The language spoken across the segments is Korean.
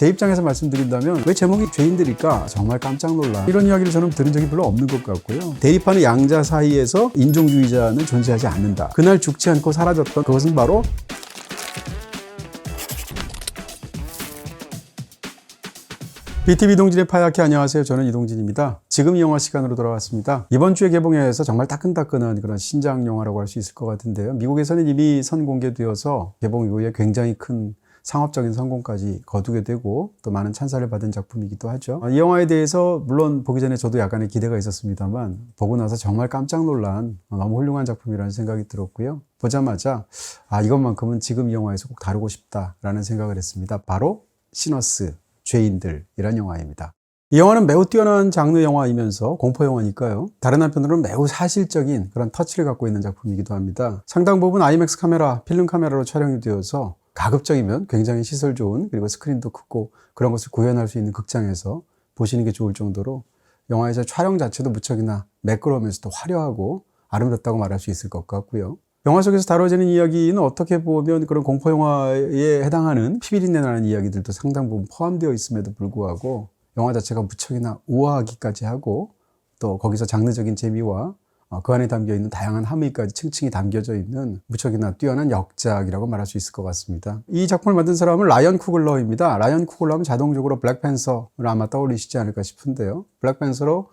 제 입장에서 말씀드린다면 왜 제목이 죄인들일까? 정말 깜짝 놀라. 이런 이야기를 저는 들은 적이 별로 없는 것 같고요. 대립하는 양자 사이에서 인종주의자는 존재하지 않는다. 그날 죽지 않고 사라졌던 그것은 바로 BTV 이동진의 파야키, 안녕하세요. 저는 이동진입니다. 지금 이 영화 시간으로 돌아왔습니다. 이번 주에 개봉해서 정말 따끈따끈한 그런 신작 영화라고 할 수 있을 것 같은데요. 미국에서는 이미 선공개되어서 개봉 이후에 굉장히 큰 상업적인 성공까지 거두게 되고 또 많은 찬사를 받은 작품이기도 하죠. 이 영화에 대해서 물론 보기 전에 저도 약간의 기대가 있었습니다만 보고 나서 정말 깜짝 놀란 너무 훌륭한 작품이라는 생각이 들었고요. 보자마자 이것만큼은 지금 이 영화에서 꼭 다루고 싶다라는 생각을 했습니다. 바로 시너스, 죄인들이란 영화입니다. 이 영화는 매우 뛰어난 장르 영화이면서 공포 영화니까요. 다른 한편으로는 매우 사실적인 그런 터치를 갖고 있는 작품이기도 합니다. 상당 부분 IMAX 카메라, 필름 카메라로 촬영이 되어서 가급적이면 굉장히 시설 좋은, 그리고 스크린도 크고 그런 것을 구현할 수 있는 극장에서 보시는 게 좋을 정도로 영화에서 촬영 자체도 무척이나 매끄러우면서도 화려하고 아름답다고 말할 수 있을 것 같고요. 영화 속에서 다뤄지는 이야기는 어떻게 보면 그런 공포 영화에 해당하는 피비린내 나는 이야기들도 상당 부분 포함되어 있음에도 불구하고 영화 자체가 무척이나 우아하기까지 하고 또 거기서 장르적인 재미와 그 안에 담겨있는 다양한 함의까지 층층이 담겨져 있는 무척이나 뛰어난 역작이라고 말할 수 있을 것 같습니다. 이 작품을 만든 사람은 라이언 쿠글러입니다. 라이언 쿠글러 하면 자동적으로 블랙팬서를 아마 떠올리시지 않을까 싶은데요. 블랙팬서로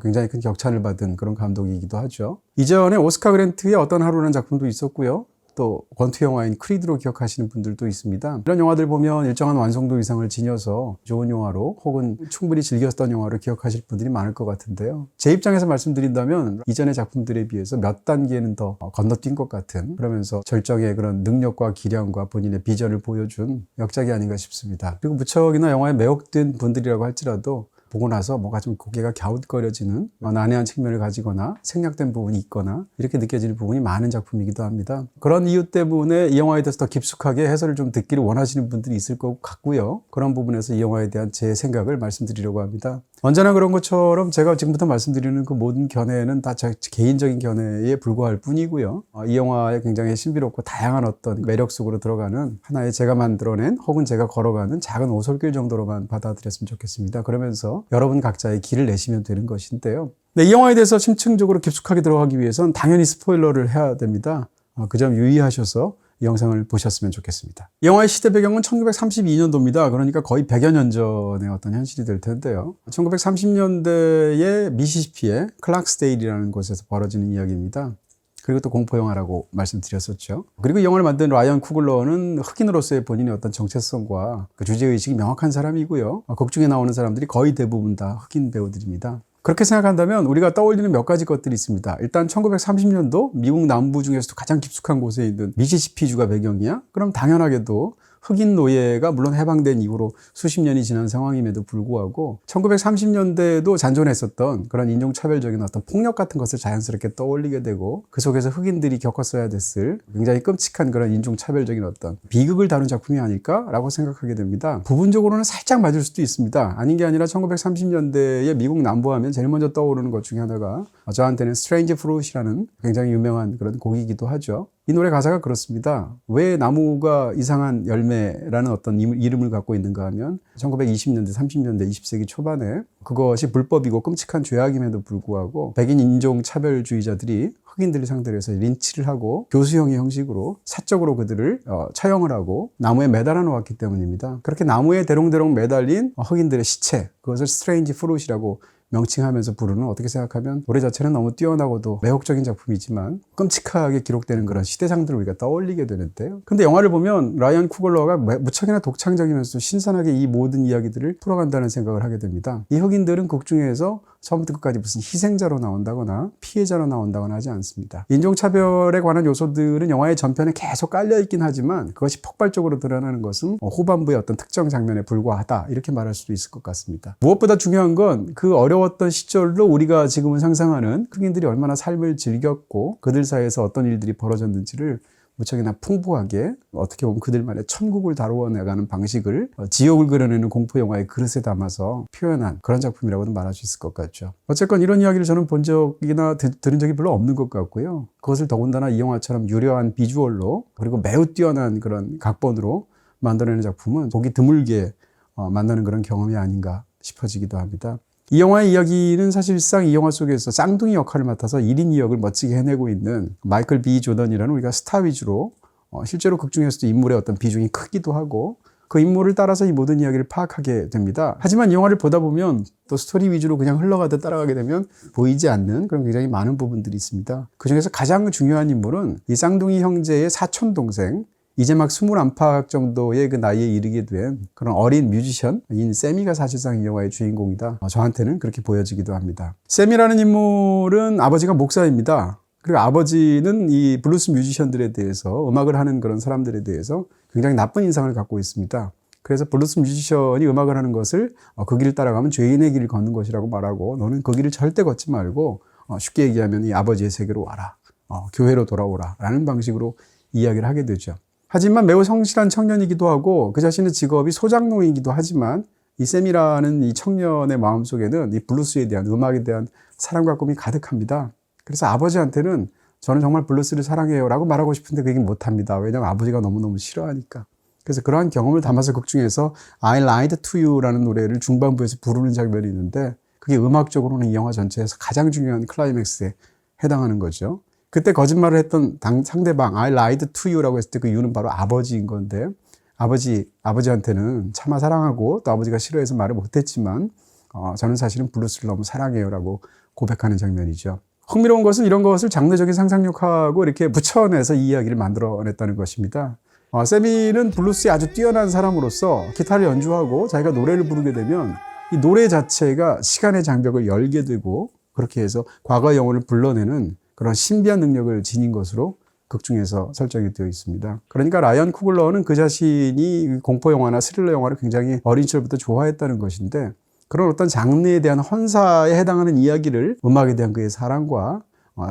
굉장히 큰 격찬을 받은 그런 감독이기도 하죠. 이전에 오스카 그랜트의 어떤 하루라는 작품도 있었고요. 또 권투 영화인 크리드로 기억하시는 분들도 있습니다. 이런 영화들 보면 일정한 완성도 이상을 지녀서 좋은 영화로 혹은 충분히 즐겼던 영화로 기억하실 분들이 많을 것 같은데요. 제 입장에서 말씀드린다면 이전의 작품들에 비해서 몇 단계는 더 건너뛴 것 같은, 그러면서 절정의 그런 능력과 기량과 본인의 비전을 보여준 역작이 아닌가 싶습니다. 그리고 무척이나 영화에 매혹된 분들이라고 할지라도 보고 나서 뭔가 좀 고개가 갸웃거려지는 난해한 측면을 가지거나 생략된 부분이 있거나 이렇게 느껴지는 부분이 많은 작품이기도 합니다. 그런 이유 때문에 이 영화에 대해서 더 깊숙하게 해설을 좀 듣기를 원하시는 분들이 있을 것 같고요. 그런 부분에서 이 영화에 대한 제 생각을 말씀드리려고 합니다. 언제나 그런 것처럼 제가 지금부터 말씀드리는 그 모든 견해는 다 제 개인적인 견해에 불과할 뿐이고요. 이 영화에 굉장히 신비롭고 다양한 어떤 매력 속으로 들어가는 하나의 제가 만들어낸 혹은 제가 걸어가는 작은 오솔길 정도로만 받아들였으면 좋겠습니다. 그러면서 여러분 각자의 길을 내시면 되는 것인데요. 이 영화에 대해서 심층적으로 깊숙하게 들어가기 위해서는 당연히 스포일러를 해야 됩니다. 그 점 유의하셔서 이 영상을 보셨으면 좋겠습니다. 이 영화의 시대 배경은 1932년도입니다. 그러니까 거의 100여 년 전의 어떤 현실이 될 텐데요. 1930년대의 미시시피의 클락스데일이라는 곳에서 벌어지는 이야기입니다. 그리고 또 공포영화라고 말씀드렸었죠. 그리고 이 영화를 만든 라이언 쿠글러는 흑인으로서의 본인의 어떤 정체성과 그 주제의식이 명확한 사람이고요. 극 중에 나오는 사람들이 거의 대부분 다 흑인 배우들입니다. 그렇게 생각한다면 우리가 떠올리는 몇 가지 것들이 있습니다. 일단 1930년도 미국 남부 중에서도 가장 깊숙한 곳에 있는 미시시피주가 배경이야? 그럼 당연하게도 흑인 노예가 물론 해방된 이후로 수십 년이 지난 상황임에도 불구하고 1930년대에도 잔존했었던 그런 인종차별적인 어떤 폭력 같은 것을 자연스럽게 떠올리게 되고 그 속에서 흑인들이 겪었어야 됐을 굉장히 끔찍한 그런 인종차별적인 어떤 비극을 다룬 작품이 아닐까라고 생각하게 됩니다. 부분적으로는 살짝 맞을 수도 있습니다. 아닌 게 아니라 1930년대에 미국 남부하면 제일 먼저 떠오르는 것 중에 하나가 저한테는 스트레인지 프루트이라는 굉장히 유명한 그런 곡이기도 하죠. 이 노래 가사가 그렇습니다. 왜 나무가 이상한 열매라는 어떤 이름을 갖고 있는가 하면 1920년대, 30년대, 20세기 초반에 그것이 불법이고 끔찍한 죄악임에도 불구하고 백인 인종 차별주의자들이 흑인들을 상대로 해서 린치를 하고 교수형의 형식으로 사적으로 그들을 처형을 하고 나무에 매달아 놓았기 때문입니다. 그렇게 나무에 대롱대롱 매달린 흑인들의 시체, 그것을 스트레인지 프루트이라고 명칭하면서 부르는, 어떻게 생각하면 노래 자체는 너무 뛰어나고도 매혹적인 작품이지만 끔찍하게 기록되는 그런 시대상들을 우리가 떠올리게 되는데요. 근데 영화를 보면 라이언 쿠글러가 무척이나 독창적이면서 신선하게 이 모든 이야기들을 풀어간다는 생각을 하게 됩니다. 이 흑인들은 극 중에서 처음부터 끝까지 무슨 희생자로 나온다거나 피해자로 나온다거나 하지 않습니다. 인종차별에 관한 요소들은 영화의 전편에 계속 깔려있긴 하지만 그것이 폭발적으로 드러나는 것은 후반부의 어떤 특정 장면에 불과하다, 이렇게 말할 수도 있을 것 같습니다. 무엇보다 중요한 건 그 어려웠던 시절로 우리가 지금은 상상하는 흑인들이 얼마나 삶을 즐겼고 그들 사이에서 어떤 일들이 벌어졌는지를 무척이나 풍부하게, 어떻게 보면 그들만의 천국을 다루어 나가는 방식을 지옥을 그려내는 공포영화의 그릇에 담아서 표현한 그런 작품이라고도 말할 수 있을 것 같죠. 어쨌건 이런 이야기를 저는 본 적이나 들은 적이 별로 없는 것 같고요. 그것을 더군다나 이 영화처럼 유려한 비주얼로 그리고 매우 뛰어난 그런 각본으로 만들어내는 작품은 보기 드물게 만나는 그런 경험이 아닌가 싶어지기도 합니다. 이 영화의 이야기는 사실상 이 영화 속에서 쌍둥이 역할을 맡아서 1인 2역을 멋지게 해내고 있는 마이클 B. 조던이라는 우리가 스타 위주로 실제로 극 중에서도 인물의 어떤 비중이 크기도 하고 그 인물을 따라서 이 모든 이야기를 파악하게 됩니다. 하지만 이 영화를 보다 보면 또 스토리 위주로 그냥 흘러가듯 따라가게 되면 보이지 않는 그런 굉장히 많은 부분들이 있습니다. 그중에서 가장 중요한 인물은 이 쌍둥이 형제의 사촌 동생, 이제 막 21팍 정도의 그 나이에 이르게 된 그런 어린 뮤지션인 세미가 사실상 이 영화의 주인공이다. 저한테는 그렇게 보여지기도 합니다. 세미라는 인물은 아버지가 목사입니다. 그리고 아버지는 이 블루스 뮤지션들에 대해서 음악을 하는 그런 사람들에 대해서 굉장히 나쁜 인상을 갖고 있습니다. 그래서 블루스 뮤지션이 음악을 하는 것을 그 길을 따라가면 죄인의 길을 걷는 것이라고 말하고 너는 그 길을 절대 걷지 말고 쉽게 얘기하면 이 아버지의 세계로 와라. 교회로 돌아오라. 라는 방식으로 이야기를 하게 되죠. 하지만 매우 성실한 청년이기도 하고 그 자신의 직업이 소장농이기도 하지만 이 샘이라는 이 청년의 마음속에는 이 블루스에 대한 음악에 대한 사랑과 꿈이 가득합니다. 그래서 아버지한테는 저는 정말 블루스를 사랑해요 라고 말하고 싶은데 그 얘기는 못합니다. 왜냐하면 아버지가 너무너무 싫어하니까. 그래서 그러한 경험을 담아서 극 중에서 I lied to you 라는 노래를 중반부에서 부르는 장면이 있는데 그게 음악적으로는 이 영화 전체에서 가장 중요한 클라이맥스에 해당하는 거죠. 그때 거짓말을 했던 상대방 I lied to you 라고 했을 때 그 you는 바로 아버지인 건데 아버지한테는 차마 사랑하고 또 아버지가 싫어해서 말을 못했지만 저는 사실은 블루스를 너무 사랑해요 라고 고백하는 장면이죠. 흥미로운 것은 이런 것을 장르적인 상상력하고 이렇게 붙여내서 이 이야기를 만들어냈다는 것입니다. 세미는 블루스에 아주 뛰어난 사람으로서 기타를 연주하고 자기가 노래를 부르게 되면 이 노래 자체가 시간의 장벽을 열게 되고 그렇게 해서 과거의 영혼을 불러내는 그런 신비한 능력을 지닌 것으로 극 중에서 설정이 되어 있습니다. 그러니까 라이언 쿠글러는 그 자신이 공포 영화나 스릴러 영화를 굉장히 어린 시절부터 좋아했다는 것인데 그런 어떤 장르에 대한 헌사에 해당하는 이야기를 음악에 대한 그의 사랑과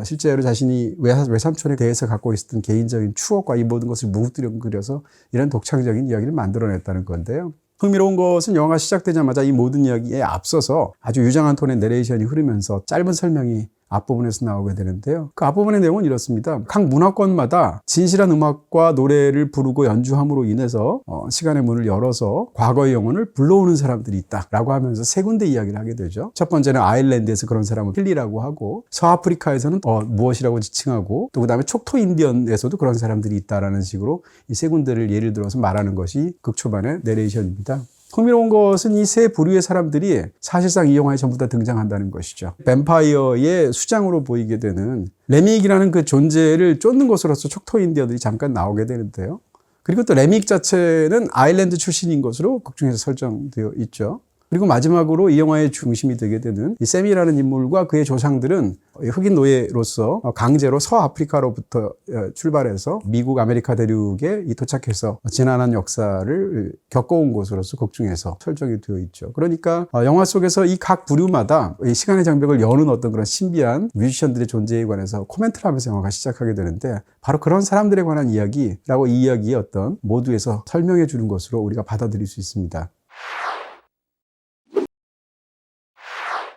실제로 자신이 외삼촌에 대해서 갖고 있었던 개인적인 추억과 이 모든 것을 뭉뚱그려서 이런 독창적인 이야기를 만들어냈다는 건데요. 흥미로운 것은 영화가 시작되자마자 이 모든 이야기에 앞서서 아주 유장한 톤의 내레이션이 흐르면서 짧은 설명이 앞부분에서 나오게 되는데요. 그 앞부분의 내용은 이렇습니다. 각 문화권마다 진실한 음악과 노래를 부르고 연주함으로 인해서 시간의 문을 열어서 과거의 영혼을 불러오는 사람들이 있다라고 하면서 세 군데 이야기를 하게 되죠. 첫 번째는 아일랜드에서 그런 사람을 필리라고 하고 서아프리카에서는 무엇이라고 지칭하고 또 그다음에 촉토 인디언에서도 그런 사람들이 있다라는 식으로 이 세 군데를 예를 들어서 말하는 것이 극 초반의 내레이션입니다. 흥미로운 것은 이 세 부류의 사람들이 사실상 이 영화에 전부 다 등장한다는 것이죠. 뱀파이어의 수장으로 보이게 되는 레믹이라는 그 존재를 쫓는 것으로서 촉토 인디언들이 잠깐 나오게 되는데요. 그리고 또 레믹 자체는 아일랜드 출신인 것으로 극 중에서 설정되어 있죠. 그리고 마지막으로 이 영화의 중심이 되게 되는 이 샘이라는 인물과 그의 조상들은 흑인 노예로서 강제로 서아프리카로부터 출발해서 미국 아메리카 대륙에 도착해서 지난한 역사를 겪어온 곳으로서 극 중에서 설정이 되어 있죠. 그러니까 영화 속에서 이 각 부류마다 이 시간의 장벽을 여는 어떤 그런 신비한 뮤지션들의 존재에 관해서 코멘트를 하면서 영화가 시작하게 되는데 바로 그런 사람들에 관한 이야기라고 이 이야기의 어떤 모두에서 설명해 주는 것으로 우리가 받아들일 수 있습니다.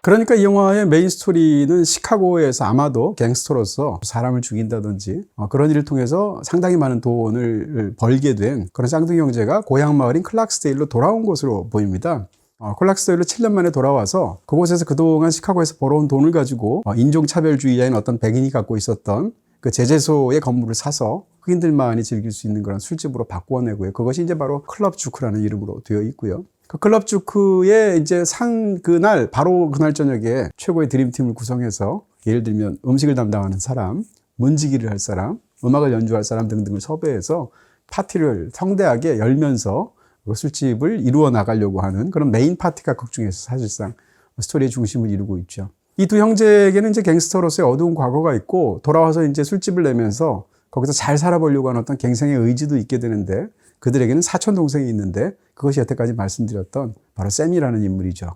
그러니까 이 영화의 메인 스토리는 시카고에서 아마도 갱스터로서 사람을 죽인다든지 그런 일을 통해서 상당히 많은 돈을 벌게 된 그런 쌍둥이 형제가 고향 마을인 클락스데일로 돌아온 것으로 보입니다. 클락스데일로 7년 만에 돌아와서 그곳에서 그동안 시카고에서 벌어온 돈을 가지고 인종차별주의자인 어떤 백인이 갖고 있었던 그 제재소의 건물을 사서 흑인들만이 즐길 수 있는 그런 술집으로 바꾸어내고요. 그것이 이제 바로 클럽 주크라는 이름으로 되어 있고요. 그 클럽 주크의 이제 그날, 바로 그날 저녁에 최고의 드림팀을 구성해서 예를 들면 음식을 담당하는 사람, 문지기를 할 사람, 음악을 연주할 사람 등등을 섭외해서 파티를 성대하게 열면서 그 술집을 이루어 나가려고 하는 그런 메인 파티가 극 중에서 사실상 스토리의 중심을 이루고 있죠. 이 두 형제에게는 이제 갱스터로서의 어두운 과거가 있고 돌아와서 이제 술집을 내면서 거기서 잘 살아보려고 하는 어떤 갱생의 의지도 있게 되는데 그들에게는 사촌 동생이 있는데 그것이 여태까지 말씀드렸던 바로 샘이라는 인물이죠.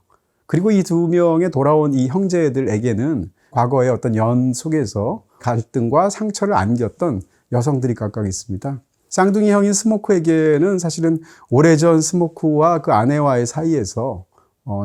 그리고 이 두 명의 돌아온 이 형제들에게는 과거의 어떤 연 속에서 갈등과 상처를 안겼던 여성들이 각각 있습니다. 쌍둥이 형인 스모크에게는 사실은 오래전 스모크와 그 아내와의 사이에서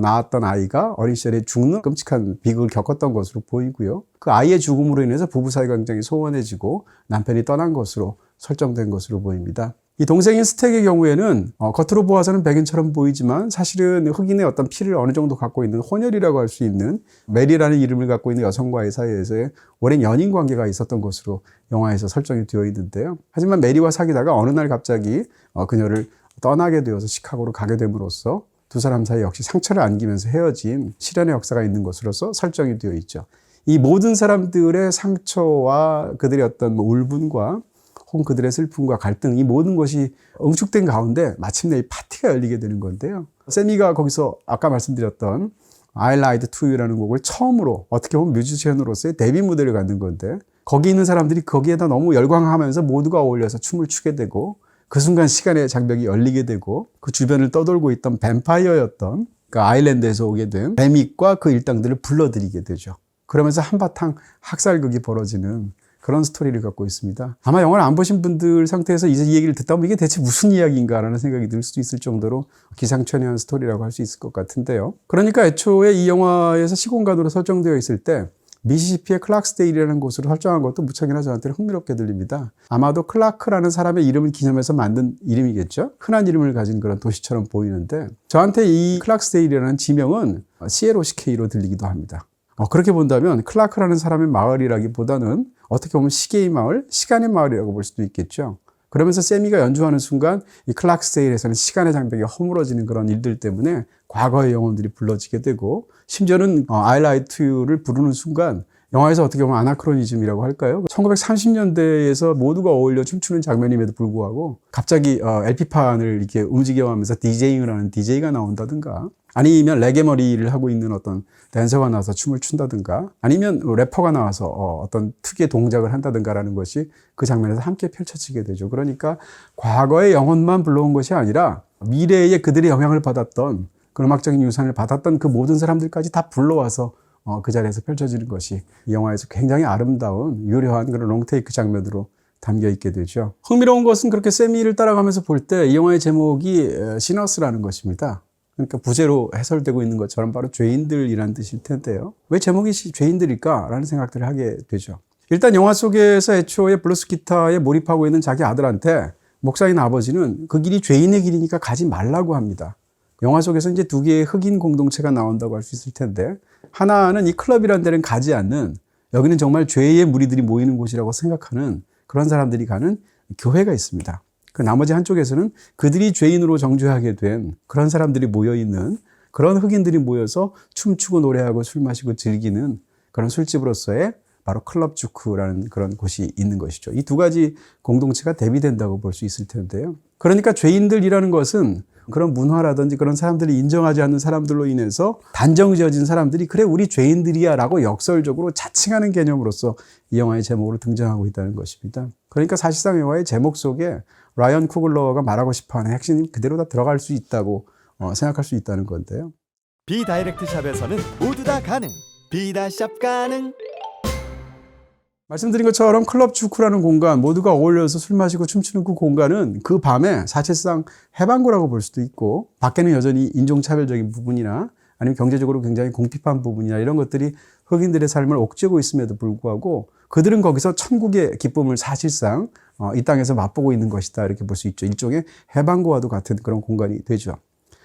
낳았던 아이가 어린 시절에 죽는 끔찍한 비극을 겪었던 것으로 보이고요. 그 아이의 죽음으로 인해서 부부 사이가 굉장히 소원해지고 남편이 떠난 것으로 설정된 것으로 보입니다. 이 동생인 스택의 경우에는 겉으로 보아서는 백인처럼 보이지만 사실은 흑인의 어떤 피를 어느 정도 갖고 있는 혼혈이라고 할 수 있는 메리라는 이름을 갖고 있는 여성과의 사이에서의 오랜 연인 관계가 있었던 것으로 영화에서 설정이 되어 있는데요. 하지만 메리와 사귀다가 어느 날 갑자기 그녀를 떠나게 되어서 시카고로 가게 됨으로써 두 사람 사이 역시 상처를 안기면서 헤어진 실연의 역사가 있는 것으로서 설정이 되어 있죠. 이 모든 사람들의 상처와 그들의 어떤 울분과 혹은 그들의 슬픔과 갈등, 이 모든 것이 응축된 가운데 마침내 이 파티가 열리게 되는 건데요. 세미가 거기서 아까 말씀드렸던 I Lied to You라는 곡을 처음으로 어떻게 보면 뮤지션으로서의 데뷔 무대를 갖는 건데 거기 있는 사람들이 거기에다 너무 열광하면서 모두가 어울려서 춤을 추게 되고 그 순간 시간의 장벽이 열리게 되고 그 주변을 떠돌고 있던 뱀파이어였던 그 아일랜드에서 오게 된 뱀익과 그 일당들을 불러들이게 되죠. 그러면서 한바탕 학살극이 벌어지는 그런 스토리를 갖고 있습니다. 아마 영화를 안 보신 분들 상태에서 이제 이 얘기를 듣다 보면 이게 대체 무슨 이야기인가라는 생각이 들 수도 있을 정도로 기상천외한 스토리라고 할 수 있을 것 같은데요. 그러니까 애초에 이 영화에서 시공간으로 설정되어 있을 때 미시시피의 클락스데일이라는 곳으로 설정한 것도 무척이나 저한테는 흥미롭게 들립니다. 아마도 클라크라는 사람의 이름을 기념해서 만든 이름이겠죠. 흔한 이름을 가진 그런 도시처럼 보이는데 저한테 이 클락스데일이라는 지명은 CLOCK로 들리기도 합니다. 그렇게 본다면 클라크라는 사람의 마을이라기보다는 어떻게 보면 시계의 마을, 시간의 마을이라고 볼 수도 있겠죠. 그러면서 세미가 연주하는 순간 이 클락스데일에서는 시간의 장벽이 허물어지는 그런 일들 때문에 과거의 영혼들이 불러지게 되고 심지어는 I Lied to You를 부르는 순간 영화에서 어떻게 보면 아나크로니즘이라고 할까요? 1930년대에서 모두가 어울려 춤추는 장면임에도 불구하고 갑자기 LP판을 이렇게 움직여가면서 디제잉을 하는 DJ가 나온다든가 아니면 레게 머리를 하고 있는 어떤 댄서가 나와서 춤을 춘다든가 아니면 래퍼가 나와서 어떤 특유의 동작을 한다든가라는 것이 그 장면에서 함께 펼쳐지게 되죠. 그러니까 과거의 영혼만 불러온 것이 아니라 미래에 그들의 영향을 받았던 그 음악적인 유산을 받았던 그 모든 사람들까지 다 불러와서 그 자리에서 펼쳐지는 것이 이 영화에서 굉장히 아름다운 유려한 그런 롱테이크 장면으로 담겨 있게 되죠. 흥미로운 것은 그렇게 세미를 따라가면서 볼 때 이 영화의 제목이 시너스라는 것입니다. 그러니까 부제로 해설되고 있는 것처럼 바로 죄인들이라는 뜻일 텐데요. 왜 제목이 죄인들일까라는 생각들을 하게 되죠. 일단 영화 속에서 애초에 블루스 기타에 몰입하고 있는 자기 아들한테 목사인 아버지는 그 길이 죄인의 길이니까 가지 말라고 합니다. 영화 속에서 이제 두 개의 흑인 공동체가 나온다고 할 수 있을 텐데 하나는 이 클럽이라는 데는 가지 않는 여기는 정말 죄의 무리들이 모이는 곳이라고 생각하는 그런 사람들이 가는 교회가 있습니다. 그 나머지 한쪽에서는 그들이 죄인으로 정죄하게 된 그런 사람들이 모여있는 그런 흑인들이 모여서 춤추고 노래하고 술 마시고 즐기는 그런 술집으로서의 바로 클럽 주크라는 그런 곳이 있는 것이죠. 이 두 가지 공동체가 대비된다고 볼 수 있을 텐데요. 그러니까 죄인들이라는 것은 그런 문화라든지 그런 사람들이 인정하지 않는 사람들로 인해서 단정 지어진 사람들이 그래 우리 죄인들이야 라고 역설적으로 자칭하는 개념으로서 이 영화의 제목으로 등장하고 있다는 것입니다. 그러니까 사실상 영화의 제목 속에 라이언 쿠글러가 말하고 싶어하는 핵심이 그대로 다 들어갈 수 있다고 생각할 수 있다는 건데요. 비다이렉트 샵에서는 모두 다 가능. 비다샵 가능. 말씀드린 것처럼 클럽 주크라는 공간, 모두가 어울려서 술 마시고 춤추는 그 공간은 그 밤에 사실상 해방구라고 볼 수도 있고 밖에는 여전히 인종차별적인 부분이나 아니면 경제적으로 굉장히 궁핍한 부분이나 이런 것들이 흑인들의 삶을 옥죄고 있음에도 불구하고 그들은 거기서 천국의 기쁨을 사실상 이 땅에서 맛보고 있는 것이다 이렇게 볼 수 있죠. 일종의 해방구와도 같은 그런 공간이 되죠.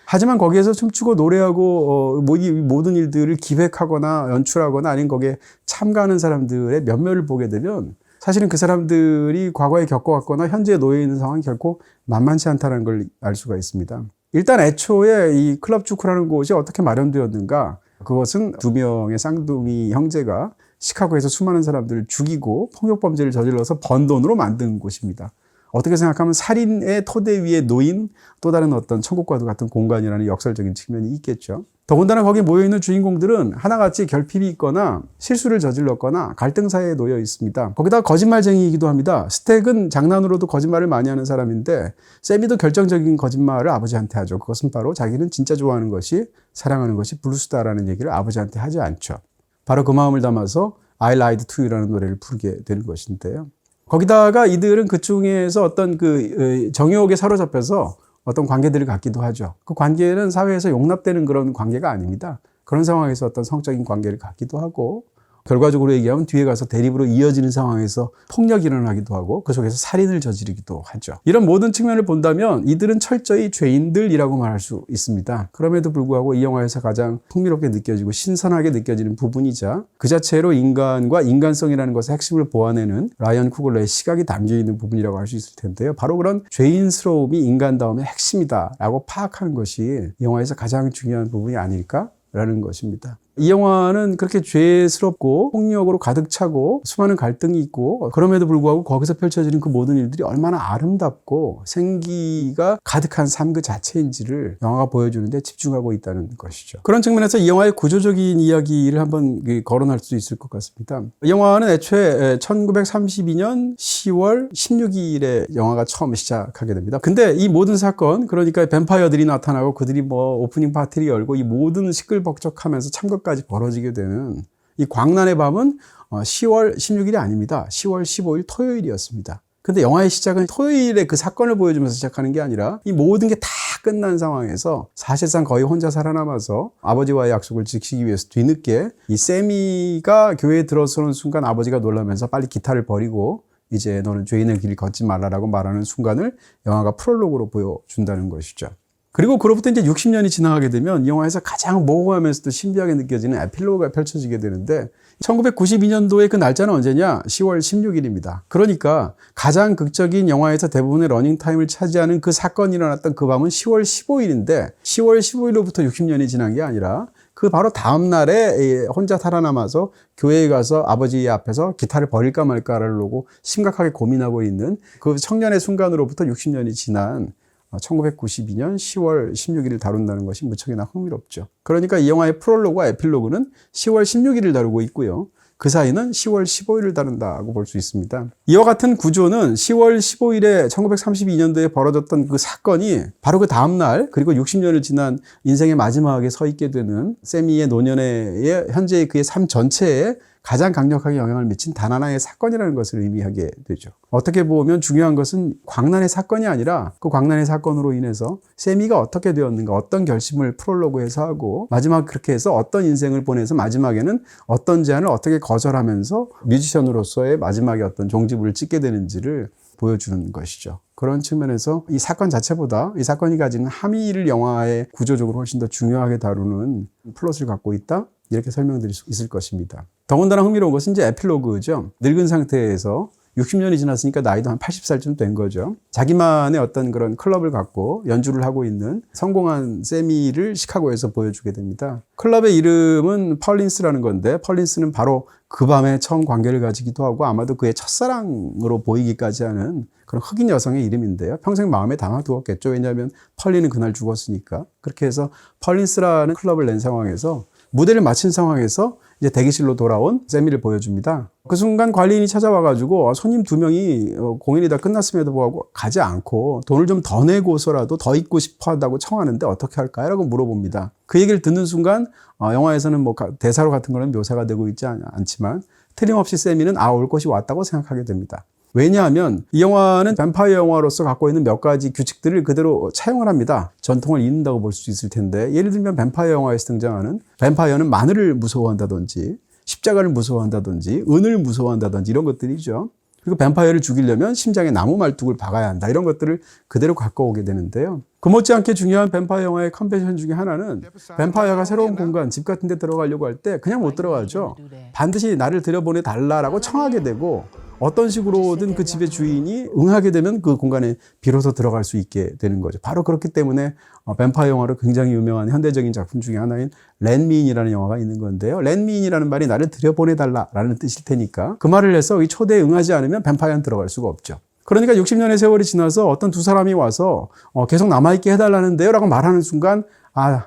하지만 거기에서 춤추고 노래하고 이 모든 일들을 기획하거나 연출하거나 아니면 거기에 참가하는 사람들의 면면을 보게 되면 사실은 그 사람들이 과거에 겪어왔거나 현재에 놓여 있는 상황이 결코 만만치 않다는 걸 알 수가 있습니다. 일단 애초에 이 클럽 주크라는 곳이 어떻게 마련되었는가? 그것은 두 명의 쌍둥이 형제가 시카고에서 수많은 사람들을 죽이고 폭력범죄를 저질러서 번 돈으로 만든 곳입니다. 어떻게 생각하면 살인의 토대 위에 놓인 또 다른 어떤 천국과도 같은 공간이라는 역설적인 측면이 있겠죠. 더군다나 거기에 모여있는 주인공들은 하나같이 결핍이 있거나 실수를 저질렀거나 갈등 사이에 놓여 있습니다. 거기다가 거짓말쟁이이기도 합니다. 스택은 장난으로도 거짓말을 많이 하는 사람인데 세미도 결정적인 거짓말을 아버지한테 하죠. 그것은 바로 자기는 진짜 좋아하는 것이 사랑하는 것이 블루스다라는 얘기를 아버지한테 하지 않죠. 바로 그 마음을 담아서 I Lied to You라는 노래를 부르게 되는 것인데요. 거기다가 이들은 그 중에서 어떤 그 정욕에 사로잡혀서 어떤 관계들을 갖기도 하죠. 그 관계는 사회에서 용납되는 그런 관계가 아닙니다. 그런 상황에서 어떤 성적인 관계를 갖기도 하고 결과적으로 얘기하면 뒤에 가서 대립으로 이어지는 상황에서 폭력이 일어나기도 하고 그 속에서 살인을 저지르기도 하죠. 이런 모든 측면을 본다면 이들은 철저히 죄인들이라고 말할 수 있습니다. 그럼에도 불구하고 이 영화에서 가장 흥미롭게 느껴지고 신선하게 느껴지는 부분이자 그 자체로 인간과 인간성이라는 것의 핵심을 보아내는 라이언 쿠글러의 시각이 담겨있는 부분이라고 할 수 있을 텐데요. 바로 그런 죄인스러움이 인간다움의 핵심이다라고 파악하는 것이 이 영화에서 가장 중요한 부분이 아닐까라는 것입니다. 이 영화는 그렇게 죄스럽고 폭력으로 가득 차고 수많은 갈등이 있고 그럼에도 불구하고 거기서 펼쳐지는 그 모든 일들이 얼마나 아름답고 생기가 가득한 삶 그 자체인지를 영화가 보여주는데 집중하고 있다는 것이죠. 그런 측면에서 이 영화의 구조적인 이야기를 한번 거론할 수 있을 것 같습니다. 이 영화는 애초에 1932년 10월 16일에 영화가 처음 시작하게 됩니다. 근데 이 모든 사건, 그러니까 뱀파이어들이 나타나고 그들이 뭐 오프닝 파티를 열고 이 모든 시끌벅적하면서 참것까지 벌어지게 되는 이 광란의 밤은 10월 16일이 아닙니다. 10월 15일 토요일이었습니다. 근데 영화의 시작은 토요일에 그 사건을 보여주면서 시작하는 게 아니라 이 모든 게 다 끝난 상황에서 사실상 거의 혼자 살아남아서 아버지와의 약속을 지키기 위해서 뒤늦게 이 세미가 교회에 들어서는 순간 아버지가 놀라면서 빨리 기타를 버리고 이제 너는 죄인의 길을 걷지 말라라고 말하는 순간을 영화가 프롤로그로 보여준다는 것이죠. 그리고 그로부터 이제 60년이 지나가게 되면 이 영화에서 가장 모호하면서도 신비하게 느껴지는 에필로그가 펼쳐지게 되는데 1992년도에 그 날짜는 언제냐? 10월 16일입니다. 그러니까 가장 극적인 영화에서 대부분의 러닝타임을 차지하는 그 사건이 일어났던 그 밤은 10월 15일인데 10월 15일로부터 60년이 지난 게 아니라 그 바로 다음 날에 혼자 살아남아서 교회에 가서 아버지 앞에서 기타를 버릴까 말까를 놓고 심각하게 고민하고 있는 그 청년의 순간으로부터 60년이 지난 1992년 10월 16일을 다룬다는 것이 무척이나 흥미롭죠. 그러니까 이 영화의 프롤로그와 에필로그는 10월 16일을 다루고 있고요. 그 사이는 10월 15일을 다룬다고 볼 수 있습니다. 이와 같은 구조는 10월 15일에 1932년도에 벌어졌던 그 사건이 바로 그 다음 날 그리고 60년을 지난 인생의 마지막에 서 있게 되는 세미의 노년의 현재의 그의 삶 전체에 가장 강력하게 영향을 미친 단 하나의 사건이라는 것을 의미하게 되죠. 어떻게 보면 중요한 것은 광란의 사건이 아니라 그 광란의 사건으로 인해서 세미가 어떻게 되었는가, 어떤 결심을 프롤로그에서 하고 마지막 그렇게 해서 어떤 인생을 보내서 마지막에는 어떤 제안을 어떻게 거절하면서 뮤지션으로서의 마지막에 어떤 종지부를 찍게 되는지를 보여주는 것이죠. 그런 측면에서 이 사건 자체보다 이 사건이 가지는 함의를 영화의 구조적으로 훨씬 더 중요하게 다루는 플롯을 갖고 있다? 이렇게 설명드릴 수 있을 것입니다. 더군다나 흥미로운 것은 이제 에필로그죠. 늙은 상태에서 60년이 지났으니까 나이도 한 80살쯤 된 거죠. 자기만의 어떤 그런 클럽을 갖고 연주를 하고 있는 성공한 세미를 시카고에서 보여주게 됩니다. 클럽의 이름은 펄린스라는 건데 펄린스는 바로 그 밤에 처음 관계를 가지기도 하고 아마도 그의 첫사랑으로 보이기까지 하는 그런 흑인 여성의 이름인데요. 평생 마음에 담아두었겠죠. 왜냐하면 펄린은 그날 죽었으니까. 그렇게 해서 펄린스라는 클럽을 낸 상황에서 무대를 마친 상황에서 이제 대기실로 돌아온 세미를 보여줍니다. 그 순간 관리인이 찾아와가지고 손님 2명이 공연이 다 끝났음에도 불구하고 가지 않고 돈을 좀 더 내고서라도 더 있고 싶어 한다고 청하는데 어떻게 할까요? 라고 물어봅니다. 그 얘기를 듣는 순간 영화에서는 뭐 대사로 같은 거는 묘사가 되고 있지 않지만 틀림없이 세미는 올 것이 왔다고 생각하게 됩니다. 왜냐하면 이 영화는 뱀파이어 영화로서 갖고 있는 몇 가지 규칙들을 그대로 차용을 합니다. 전통을 잇는다고 볼 수 있을 텐데 예를 들면 뱀파이어 영화에서 등장하는 뱀파이어는 마늘을 무서워한다든지 십자가를 무서워한다든지 은을 무서워한다든지 이런 것들이죠. 그리고 뱀파이어를 죽이려면 심장에 나무 말뚝을 박아야 한다. 이런 것들을 그대로 갖고 오게 되는데요. 그 못지않게 중요한 뱀파이어 영화의 컨벤션 중에 하나는 뱀파이어가 새로운 공간, 집 같은 데 들어가려고 할 때 그냥 못 들어가죠. 반드시 나를 들여보내달라고 청하게 되고 어떤 식으로든 그 집의 주인이 응하게 되면 그 공간에 비로소 들어갈 수 있게 되는 거죠. 바로 그렇기 때문에 뱀파이어 영화로 굉장히 유명한 현대적인 작품 중에 하나인 렛미인이라는 영화가 있는 건데요. 렛미인이라는 말이 나를 들여보내달라라는 뜻일 테니까 그 말을 해서 이 초대에 응하지 않으면 뱀파이어는 들어갈 수가 없죠. 그러니까 60년의 세월이 지나서 어떤 두 사람이 와서 계속 남아있게 해달라는데요 라고 말하는 순간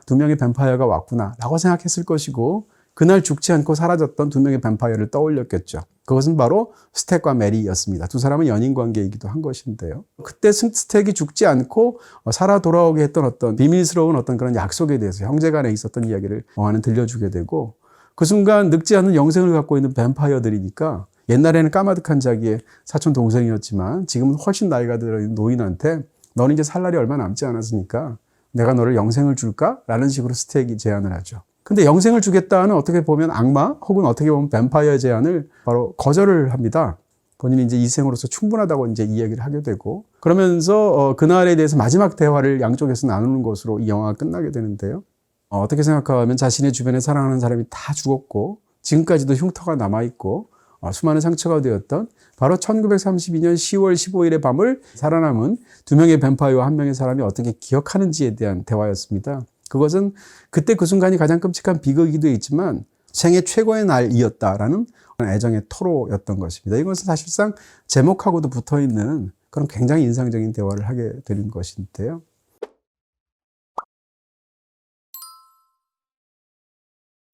두 명의 뱀파이어가 왔구나 라고 생각했을 것이고 그날 죽지 않고 사라졌던 두 명의 뱀파이어를 떠올렸겠죠. 그것은 바로 스택과 메리였습니다. 두 사람은 연인관계이기도 한 것인데요. 그때 스택이 죽지 않고 살아 돌아오게 했던 어떤 비밀스러운 어떤 그런 약속에 대해서 형제간에 있었던 이야기를 영화는 들려주게 되고 그 순간 늙지 않는 영생을 갖고 있는 뱀파이어들이니까 옛날에는 까마득한 자기의 사촌 동생이었지만 지금은 훨씬 나이가 들어있는 노인한테 너는 이제 살 날이 얼마 남지 않았으니까 내가 너를 영생을 줄까? 라는 식으로 스택이 제안을 하죠. 근데 영생을 주겠다는 어떻게 보면 악마 혹은 어떻게 보면 뱀파이어의 제안을 바로 거절을 합니다. 본인이 이제 이 생으로서 충분하다고 이제 이야기를 하게 되고 그러면서 그날에 대해서 마지막 대화를 양쪽에서 나누는 것으로 이 영화가 끝나게 되는데요. 어떻게 생각하면 자신의 주변에 사랑하는 사람이 다 죽었고 지금까지도 흉터가 남아있고 수많은 상처가 되었던 바로 1932년 10월 15일의 밤을 살아남은 두 명의 뱀파이어와 한 명의 사람이 어떻게 기억하는지에 대한 대화였습니다. 그것은 그때 그 순간이 가장 끔찍한 비극이기도 했지만 생애 최고의 날이었다라는 애정의 토로였던 것입니다. 이것은 사실상 제목하고도 붙어있는 그런 굉장히 인상적인 대화를 하게 되는 것인데요.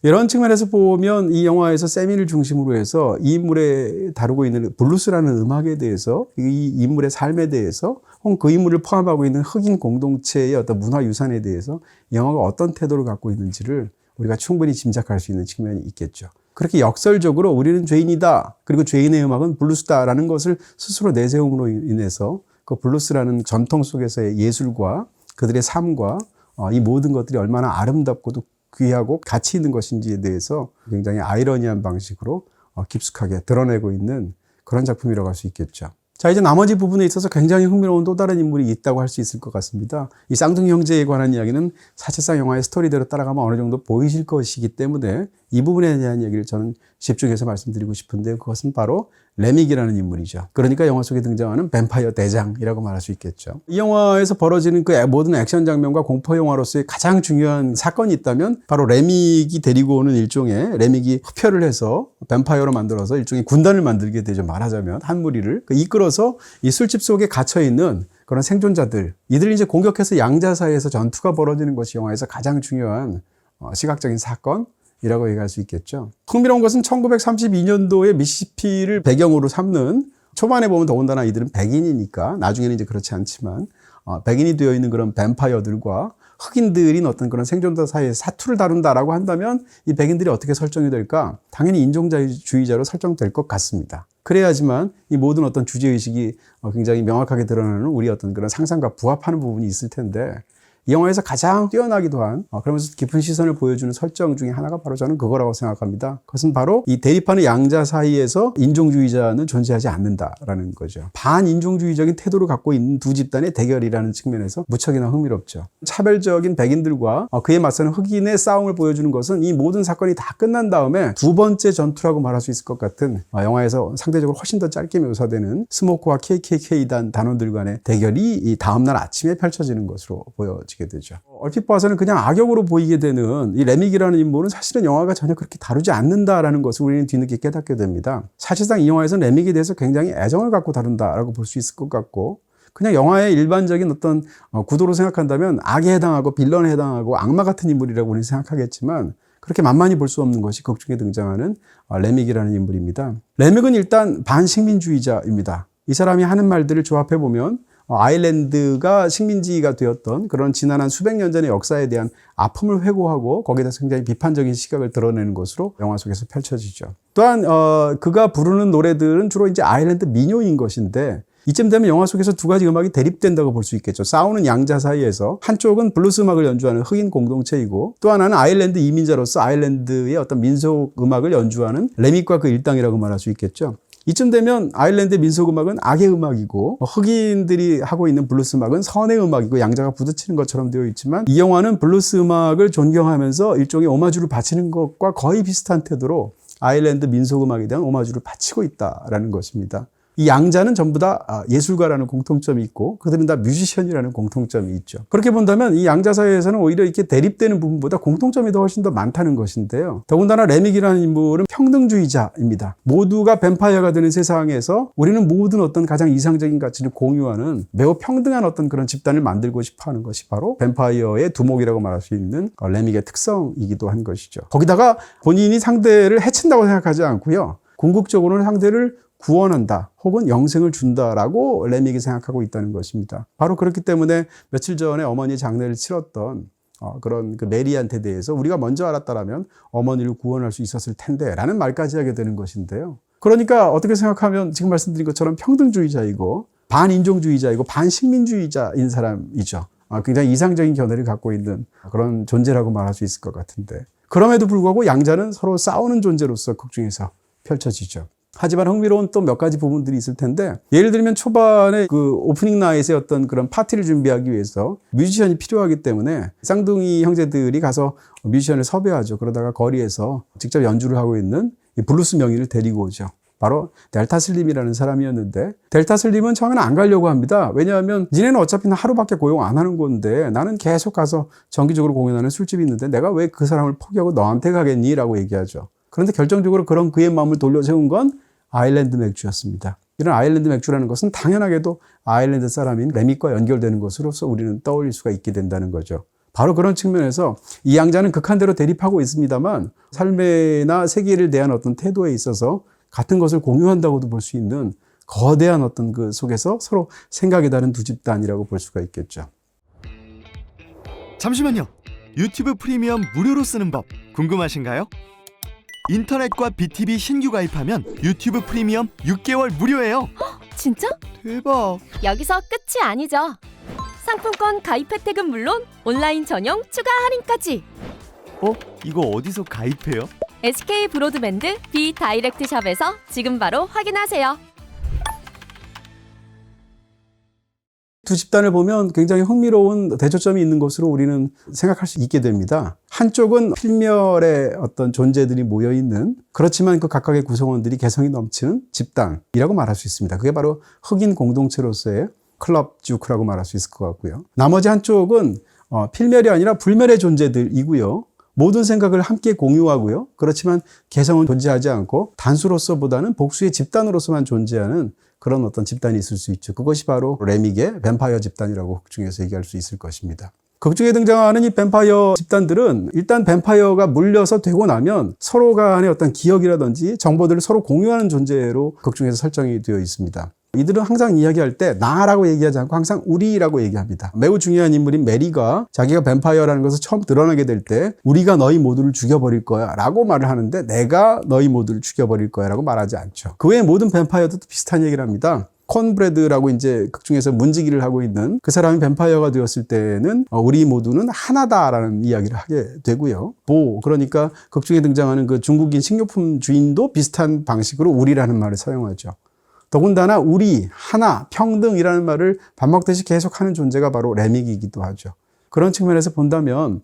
이런 측면에서 보면 이 영화에서 세미를 중심으로 해서 이 인물에 다루고 있는 블루스라는 음악에 대해서 이 인물의 삶에 대해서 혹은 그 인물을 포함하고 있는 흑인 공동체의 어떤 문화유산에 대해서 이 영화가 어떤 태도를 갖고 있는지를 우리가 충분히 짐작할 수 있는 측면이 있겠죠. 그렇게 역설적으로 우리는 죄인이다. 그리고 죄인의 음악은 블루스다라는 것을 스스로 내세움으로 인해서 그 블루스라는 전통 속에서의 예술과 그들의 삶과 이 모든 것들이 얼마나 아름답고도 귀하고 가치 있는 것인지에 대해서 굉장히 아이러니한 방식으로 깊숙하게 드러내고 있는 그런 작품이라고 할 수 있겠죠. 자, 이제 나머지 부분에 있어서 굉장히 흥미로운 또 다른 인물이 있다고 할 수 있을 것 같습니다. 이 쌍둥이 형제에 관한 이야기는 사실상 영화의 스토리대로 따라가면 어느 정도 보이실 것이기 때문에 이 부분에 대한 얘기를 저는 집중해서 말씀드리고 싶은데 그것은 바로 레믹이라는 인물이죠. 그러니까 영화 속에 등장하는 뱀파이어 대장이라고 말할 수 있겠죠. 이 영화에서 벌어지는 그 모든 액션 장면과 공포 영화로서의 가장 중요한 사건이 있다면 바로 레믹이 데리고 오는 일종의 레믹이 흡혈을 해서 뱀파이어로 만들어서 일종의 군단을 만들게 되죠. 말하자면 한 무리를 이끌어서 이 술집 속에 갇혀 있는 그런 생존자들 이들이 이제 공격해서 양자 사이에서 전투가 벌어지는 것이 영화에서 가장 중요한 시각적인 사건. 이라고 얘기할 수 있겠죠. 흥미로운 것은 1932년도에 미시시피를 배경으로 삼는 초반에 보면 더군다나 이들은 백인이니까 나중에는 이제 그렇지 않지만 백인이 되어 있는 그런 뱀파이어들과 흑인들인 어떤 그런 생존자 사이의 사투를 다룬다라고 한다면 이 백인들이 어떻게 설정이 될까? 당연히 인종주의자로 설정될 것 같습니다. 그래야지만 이 모든 어떤 주제의식이 굉장히 명확하게 드러나는 우리 어떤 그런 상상과 부합하는 부분이 있을 텐데 이 영화에서 가장 뛰어나기도 한 그러면서 깊은 시선을 보여주는 설정 중에 하나가 바로 저는 그거라고 생각합니다. 그것은 바로 이 대립하는 양자 사이에서 인종주의자는 존재하지 않는다라는 거죠. 반인종주의적인 태도를 갖고 있는 두 집단의 대결이라는 측면에서 무척이나 흥미롭죠. 차별적인 백인들과 그에 맞서는 흑인의 싸움을 보여주는 것은 이 모든 사건이 다 끝난 다음에 두 번째 전투라고 말할 수 있을 것 같은 영화에서 상대적으로 훨씬 더 짧게 묘사되는 스모크와 KKK단 단원들 간의 대결이 이 다음날 아침에 펼쳐지는 것으로 보여집니다. 되죠. 얼핏 봐서는 그냥 악역으로 보이게 되는 이 레믹이라는 인물은 사실은 영화가 전혀 그렇게 다루지 않는다라는 것을 우리는 뒤늦게 깨닫게 됩니다. 사실상 이 영화에서는 레믹에 대해서 굉장히 애정을 갖고 다룬다라고 볼 수 있을 것 같고 그냥 영화의 일반적인 어떤 구도로 생각한다면 악에 해당하고 빌런에 해당하고 악마 같은 인물이라고 우리는 생각하겠지만 그렇게 만만히 볼 수 없는 것이 극 중에 등장하는 레믹이라는 인물입니다. 레믹은 일단 반식민주의자입니다. 이 사람이 하는 말들을 조합해보면 아일랜드가 식민지가 되었던 그런 지난한 수백 년 전의 역사에 대한 아픔을 회고하고 거기에 대해서 굉장히 비판적인 시각을 드러내는 것으로 영화 속에서 펼쳐지죠. 또한 그가 부르는 노래들은 주로 이제 아일랜드 민요인 것인데 이쯤 되면 영화 속에서 두 가지 음악이 대립된다고 볼 수 있겠죠. 싸우는 양자 사이에서 한쪽은 블루스 음악을 연주하는 흑인 공동체이고 또 하나는 아일랜드 이민자로서 아일랜드의 어떤 민속 음악을 연주하는 레믹과 그 일당이라고 말할 수 있겠죠. 이쯤 되면 아일랜드 민속음악은 악의 음악이고 흑인들이 하고 있는 블루스 음악은 선의 음악이고 양자가 부딪히는 것처럼 되어 있지만 이 영화는 블루스 음악을 존경하면서 일종의 오마주를 바치는 것과 거의 비슷한 태도로 아일랜드 민속음악에 대한 오마주를 바치고 있다라는 것입니다. 이 양자는 전부 다 예술가라는 공통점이 있고 그들은 다 뮤지션이라는 공통점이 있죠. 그렇게 본다면 이 양자 사이에서는 오히려 이렇게 대립되는 부분보다 공통점이 더 훨씬 더 많다는 것인데요. 더군다나 레믹이라는 인물은 평등주의자입니다. 모두가 뱀파이어가 되는 세상에서 우리는 모든 어떤 가장 이상적인 가치를 공유하는 매우 평등한 어떤 그런 집단을 만들고 싶어하는 것이 바로 뱀파이어의 두목이라고 말할 수 있는 레믹의 특성이기도 한 것이죠. 거기다가 본인이 상대를 해친다고 생각하지 않고요. 궁극적으로는 상대를 구원한다 혹은 영생을 준다라고 레믹이 생각하고 있다는 것입니다. 바로 그렇기 때문에 며칠 전에 어머니 장례를 치렀던 그런 그 메리한테 대해서 우리가 먼저 알았다라면 어머니를 구원할 수 있었을 텐데 라는 말까지 하게 되는 것인데요. 그러니까 어떻게 생각하면 지금 말씀드린 것처럼 평등주의자이고 반인종주의자이고 반식민주의자인 사람이죠. 굉장히 이상적인 견해를 갖고 있는 그런 존재라고 말할 수 있을 것 같은데 그럼에도 불구하고 양자는 서로 싸우는 존재로서 극 중에서 펼쳐지죠. 하지만 흥미로운 또 몇 가지 부분들이 있을 텐데, 예를 들면 초반에 그 오프닝 나잇의 어떤 그런 파티를 준비하기 위해서 뮤지션이 필요하기 때문에 쌍둥이 형제들이 가서 뮤지션을 섭외하죠. 그러다가 거리에서 직접 연주를 하고 있는 이 블루스 명의를 데리고 오죠. 바로 델타 슬림이라는 사람이었는데, 델타 슬림은 처음에는 안 가려고 합니다. 왜냐하면 니네는 어차피 하루밖에 고용 안 하는 건데 나는 계속 가서 정기적으로 공연하는 술집이 있는데 내가 왜 그 사람을 포기하고 너한테 가겠니? 라고 얘기하죠. 그런데 결정적으로 그런 그의 마음을 돌려세운 건 아일랜드 맥주였습니다. 이런 아일랜드 맥주라는 것은 당연하게도 아일랜드 사람인 레믹과 연결되는 것으로서 우리는 떠올릴 수가 있게 된다는 거죠. 바로 그런 측면에서 이 양자는 극한대로 대립하고 있습니다만 삶이나 세계를 대한 어떤 태도에 있어서 같은 것을 공유한다고도 볼 수 있는 거대한 어떤 그 속에서 서로 생각이 다른 두 집단이라고 볼 수가 있겠죠. 잠시만요. 유튜브 프리미엄 무료로 쓰는 법 궁금하신가요? 인터넷과 BTV 신규 가입하면 유튜브 프리미엄 6개월 무료예요. 진짜? 대박. 여기서 끝이 아니죠. 상품권 가입 혜택은 물론 온라인 전용 추가 할인까지. 이거 어디서 가입해요? SK 브로드밴드 B 다이렉트 샵에서 지금 바로 확인하세요. 두 집단을 보면 굉장히 흥미로운 대조점이 있는 것으로 우리는 생각할 수 있게 됩니다. 한쪽은 필멸의 어떤 존재들이 모여있는, 그렇지만 그 각각의 구성원들이 개성이 넘치는 집단이라고 말할 수 있습니다. 그게 바로 흑인 공동체로서의 클럽 주크라고 말할 수 있을 것 같고요. 나머지 한쪽은 필멸이 아니라 불멸의 존재들이고요. 모든 생각을 함께 공유하고요. 그렇지만 개성은 존재하지 않고 단수로서보다는 복수의 집단으로서만 존재하는 그런 어떤 집단이 있을 수 있죠. 그것이 바로 레믹의 뱀파이어 집단이라고 극 중에서 얘기할 수 있을 것입니다. 극 중에 등장하는 이 뱀파이어 집단들은 일단 뱀파이어가 물려서 되고 나면 서로 간의 어떤 기억이라든지 정보들을 서로 공유하는 존재로 극 중에서 설정이 되어 있습니다. 이들은 항상 이야기할 때 나라고 얘기하지 않고 항상 우리라고 얘기합니다. 매우 중요한 인물인 메리가 자기가 뱀파이어라는 것을 처음 드러나게 될 때 우리가 너희 모두를 죽여버릴 거야 라고 말을 하는데 내가 너희 모두를 죽여버릴 거야 라고 말하지 않죠. 그 외에 모든 뱀파이어들도 비슷한 얘기를 합니다. 콘브레드라고 이제 극 중에서 문지기를 하고 있는 그 사람이 뱀파이어가 되었을 때는 우리 모두는 하나다라는 이야기를 하게 되고요. 그러니까 극 중에 등장하는 그 중국인 식료품 주인도 비슷한 방식으로 우리라는 말을 사용하죠. 더군다나 우리, 하나, 평등이라는 말을 밥 먹듯이 계속하는 존재가 바로 레믹이기도 하죠. 그런 측면에서 본다면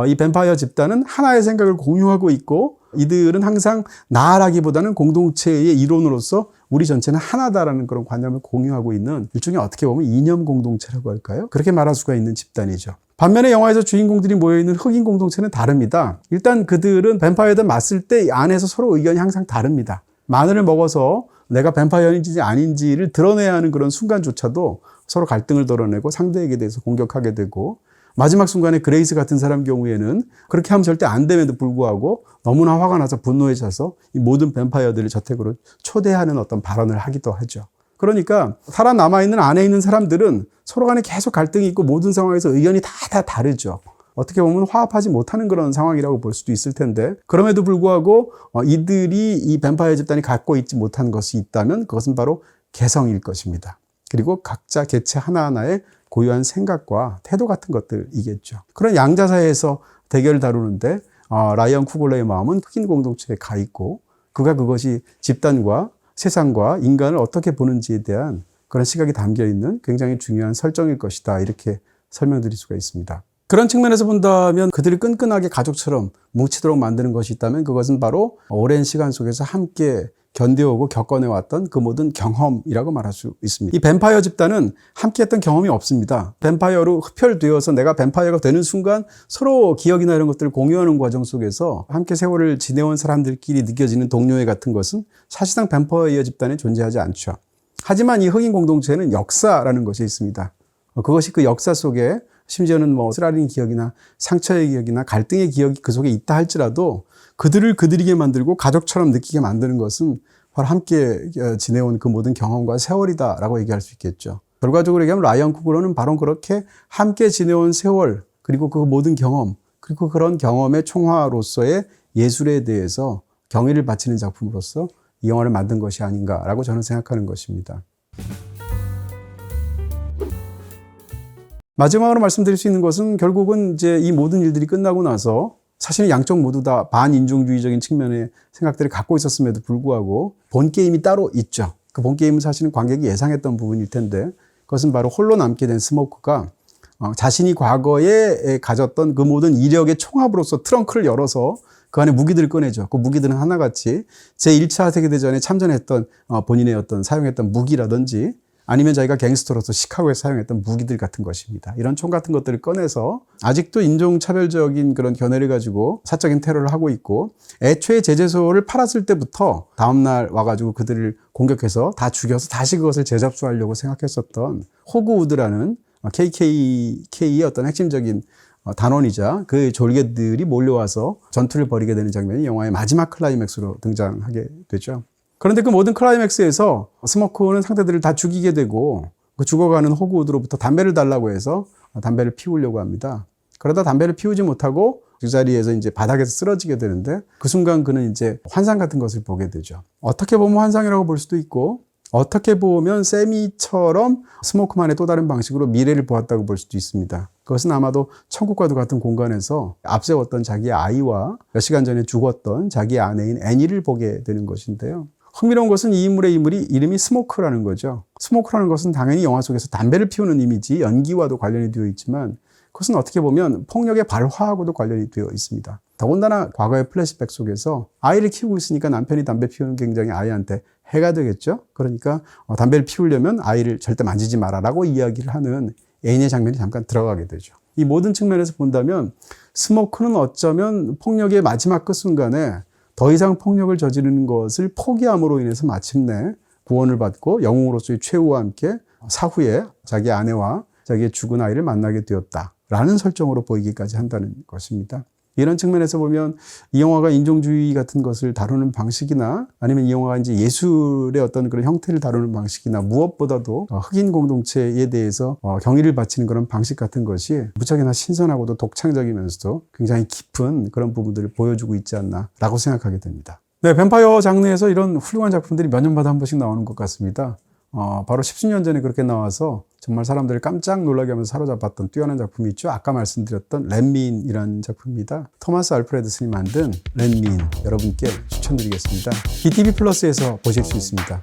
이 뱀파이어 집단은 하나의 생각을 공유하고 있고 이들은 항상 나라기보다는 공동체의 일원으로서 우리 전체는 하나다라는 그런 관념을 공유하고 있는 일종의 어떻게 보면 이념 공동체라고 할까요? 그렇게 말할 수가 있는 집단이죠. 반면에 영화에서 주인공들이 모여있는 흑인 공동체는 다릅니다. 일단 그들은 뱀파이어들 맞을 때 안에서 서로 의견이 항상 다릅니다. 마늘을 먹어서 내가 뱀파이어인지 아닌지를 드러내야 하는 그런 순간조차도 서로 갈등을 드러내고 상대에게 대해서 공격하게 되고 마지막 순간에 그레이스 같은 사람 경우에는 그렇게 하면 절대 안 됨에도 불구하고 너무나 화가 나서 분노에 차서 이 모든 뱀파이어들을 저택으로 초대하는 어떤 발언을 하기도 하죠. 그러니까 살아남아있는 안에 있는 사람들은 서로 간에 계속 갈등이 있고 모든 상황에서 의견이 다 다르죠. 어떻게 보면 화합하지 못하는 그런 상황이라고 볼 수도 있을 텐데 그럼에도 불구하고 이들이 이 뱀파이어 집단이 갖고 있지 못한 것이 있다면 그것은 바로 개성일 것입니다. 그리고 각자 개체 하나하나의 고유한 생각과 태도 같은 것들이겠죠. 그런 양자사회에서 대결을 다루는데 라이언 쿠글러의 마음은 흑인 공동체에 가 있고 그것이 집단과 세상과 인간을 어떻게 보는지에 대한 그런 시각이 담겨 있는 굉장히 중요한 설정일 것이다. 이렇게 설명드릴 수가 있습니다. 그런 측면에서 본다면 그들이 끈끈하게 가족처럼 뭉치도록 만드는 것이 있다면 그것은 바로 오랜 시간 속에서 함께 견뎌오고 겪어내왔던 그 모든 경험이라고 말할 수 있습니다. 이 뱀파이어 집단은 함께했던 경험이 없습니다. 뱀파이어로 흡혈되어서 내가 뱀파이어가 되는 순간 서로 기억이나 이런 것들을 공유하는 과정 속에서 함께 세월을 지내온 사람들끼리 느껴지는 동료애 같은 것은 사실상 뱀파이어 집단에 존재하지 않죠. 하지만 이 흑인 공동체는 역사라는 것이 있습니다. 그것이 그 역사 속에 심지어는 쓰라린 기억이나 상처의 기억이나 갈등의 기억이 그 속에 있다 할지라도 그들을 그들이게 만들고 가족처럼 느끼게 만드는 것은 바로 함께 지내온 그 모든 경험과 세월이다라고 얘기할 수 있겠죠. 결과적으로 얘기하면 라이언 쿠글러는 바로 그렇게 함께 지내온 세월 그리고 그 모든 경험 그리고 그런 경험의 총화로서의 예술에 대해서 경의를 바치는 작품으로서 이 영화를 만든 것이 아닌가라고 저는 생각하는 것입니다. 마지막으로 말씀드릴 수 있는 것은 결국은 이제 이 모든 일들이 끝나고 나서 사실은 양쪽 모두 다 반인종주의적인 측면의 생각들을 갖고 있었음에도 불구하고 본 게임이 따로 있죠. 그 본 게임은 사실은 관객이 예상했던 부분일 텐데 그것은 바로 홀로 남게 된 스모크가 자신이 과거에 가졌던 그 모든 이력의 총합으로서 트렁크를 열어서 그 안에 무기들을 꺼내죠. 그 무기들은 하나같이 제1차 세계대전에 참전했던 본인의 어떤 사용했던 무기라든지 아니면 자기가 갱스터로서 시카고에서 사용했던 무기들 같은 것입니다. 이런 총 같은 것들을 꺼내서 아직도 인종차별적인 그런 견해를 가지고 사적인 테러를 하고 있고 애초에 제재소를 팔았을 때부터 다음날 와가지고 그들을 공격해서 다 죽여서 다시 그것을 재접수하려고 생각했었던 호그우드라는 KKK의 어떤 핵심적인 단원이자 그 졸개들이 몰려와서 전투를 벌이게 되는 장면이 영화의 마지막 클라이맥스로 등장하게 되죠. 그런데 그 모든 클라이맥스에서 스모크는 상대들을 다 죽이게 되고 그 죽어가는 호그우드로부터 담배를 달라고 해서 담배를 피우려고 합니다. 그러다 담배를 피우지 못하고 그 자리에서 이제 바닥에서 쓰러지게 되는데 그 순간 그는 이제 환상 같은 것을 보게 되죠. 어떻게 보면 환상이라고 볼 수도 있고 어떻게 보면 세미처럼 스모크만의 또 다른 방식으로 미래를 보았다고 볼 수도 있습니다. 그것은 아마도 천국과도 같은 공간에서 앞세웠던 자기의 아이와 몇 시간 전에 죽었던 자기의 아내인 애니를 보게 되는 것인데요. 흥미로운 것은 이 인물의 이름이 스모크라는 거죠. 스모크라는 것은 당연히 영화 속에서 담배를 피우는 이미지, 연기와도 관련이 되어 있지만 그것은 어떻게 보면 폭력의 발화하고도 관련이 되어 있습니다. 더군다나 과거의 플래시백 속에서 아이를 키우고 있으니까 남편이 담배 피우는 게 굉장히 아이한테 해가 되겠죠. 그러니까 담배를 피우려면 아이를 절대 만지지 마라라고 이야기를 하는 애인의 장면이 잠깐 들어가게 되죠. 이 모든 측면에서 본다면 스모크는 어쩌면 폭력의 마지막 끝순간에 더 이상 폭력을 저지르는 것을 포기함으로 인해서 마침내 구원을 받고 영웅으로서의 최후와 함께 사후에 자기 아내와 자기의 죽은 아이를 만나게 되었다라는 설정으로 보이기까지 한다는 것입니다. 이런 측면에서 보면 이 영화가 인종주의 같은 것을 다루는 방식이나 아니면 이 영화가 이제 예술의 어떤 그런 형태를 다루는 방식이나 무엇보다도 흑인 공동체에 대해서 경의를 바치는 그런 방식 같은 것이 무척이나 신선하고도 독창적이면서도 굉장히 깊은 그런 부분들을 보여주고 있지 않나라고 생각하게 됩니다. 네, 뱀파이어 장르에서 이런 훌륭한 작품들이 몇 년마다 한 번씩 나오는 것 같습니다. 바로 10수년 전에 그렇게 나와서 정말 사람들을 깜짝 놀라게 하면서 사로잡았던 뛰어난 작품이 있죠. 아까 말씀드렸던 렛민이라는 작품입니다. 토마스 알프레드슨이 만든 렛민 여러분께 추천드리겠습니다. BTV 플러스에서 보실 수 있습니다.